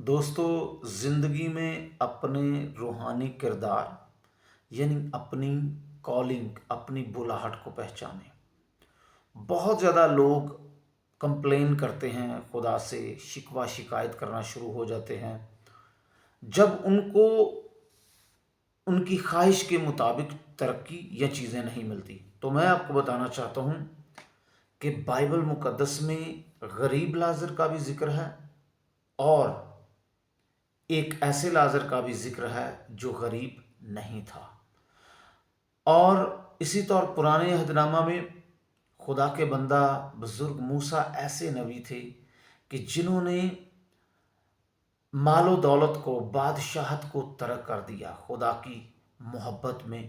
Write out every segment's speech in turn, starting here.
دوستو، زندگی میں اپنے روحانی کردار یعنی اپنی کالنگ، اپنی بلاہٹ کو پہچانیں۔ بہت زیادہ لوگ کمپلین کرتے ہیں، خدا سے شکوہ شکایت کرنا شروع ہو جاتے ہیں جب ان کو ان کی خواہش کے مطابق ترقی یا چیزیں نہیں ملتی۔ تو میں آپ کو بتانا چاہتا ہوں کہ بائبل مقدس میں غریب لازر کا بھی ذکر ہے، اور ایک ایسے لازر کا بھی ذکر ہے جو غریب نہیں تھا۔ اور اسی طور پرانے عہد نامہ میں خدا کے بندہ بزرگ موسیٰ ایسے نبی تھے کہ جنہوں نے مال و دولت کو، بادشاہت کو ترک کر دیا خدا کی محبت میں،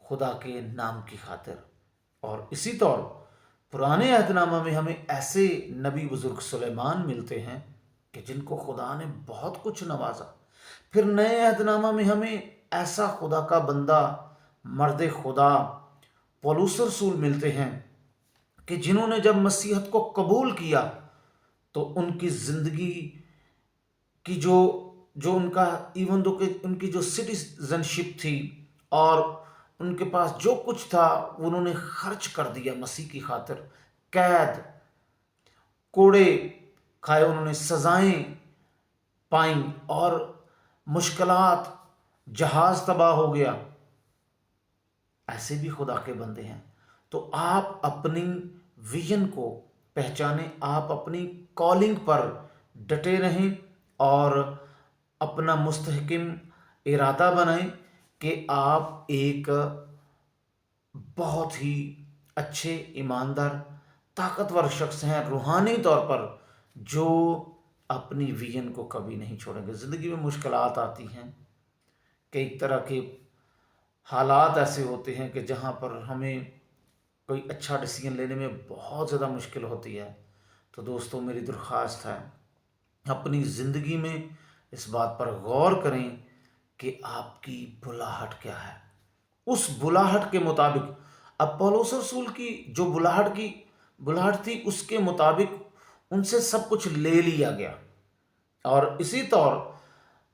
خدا کے نام کی خاطر۔ اور اسی طور پرانے عہد نامہ میں ہمیں ایسے نبی بزرگ سلیمان ملتے ہیں کہ جن کو خدا نے بہت کچھ نوازا۔ پھر نئے عہد نامہ میں ہمیں ایسا خدا کا بندہ، مرد خدا پولس رسول ملتے ہیں کہ جنہوں نے جب مسیحیت کو قبول کیا تو ان کی زندگی کی جو ان کا ایون دو کہ ان کی جو سٹیزن شپ تھی اور ان کے پاس جو کچھ تھا وہ انہوں نے خرچ کر دیا مسیح کی خاطر۔ قید، کوڑے کھائے انہوں نے، سزائیں پائیں اور مشکلات، جہاز تباہ ہو گیا۔ ایسے بھی خدا کے بندے ہیں۔ تو آپ اپنی ویژن کو پہچانیں، آپ اپنی کالنگ پر ڈٹے رہیں اور اپنا مستحکم ارادہ بنائیں کہ آپ ایک بہت ہی اچھے، ایماندار، طاقتور شخص ہیں روحانی طور پر، جو اپنی ویژن کو کبھی نہیں چھوڑیں گے۔ زندگی میں مشکلات آتی ہیں، کئی طرح کے حالات ایسے ہوتے ہیں کہ جہاں پر ہمیں کوئی اچھا ڈیسیژن لینے میں بہت زیادہ مشکل ہوتی ہے۔ تو دوستو، میری درخواست ہے اپنی زندگی میں اس بات پر غور کریں کہ آپ کی بلاہٹ کیا ہے۔ اس بلاہٹ کے مطابق، اب پولس رسول کی جو بلاہٹ تھی اس کے مطابق ان سے سب کچھ لے لیا گیا۔ اور اسی طور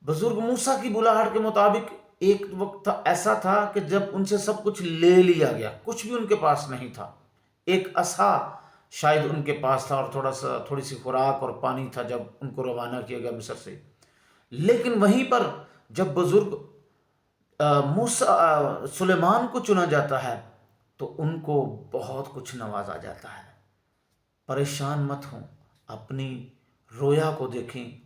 بزرگ موسیٰ کی بلاہٹ کے مطابق ایک وقت ایسا تھا کہ جب ان سے سب کچھ لے لیا گیا، کچھ بھی ان کے پاس نہیں تھا۔ ایک عصا شاید ان کے پاس تھا اور تھوڑی سی خوراک اور پانی تھا جب ان کو روانہ کیا گیا مصر سے۔ لیکن وہیں پر جب بزرگ سلیمان کو چنا جاتا ہے تو ان کو بہت کچھ نوازا جاتا ہے۔ پریشان مت ہوں، اپنی رویا کو دیکھیں،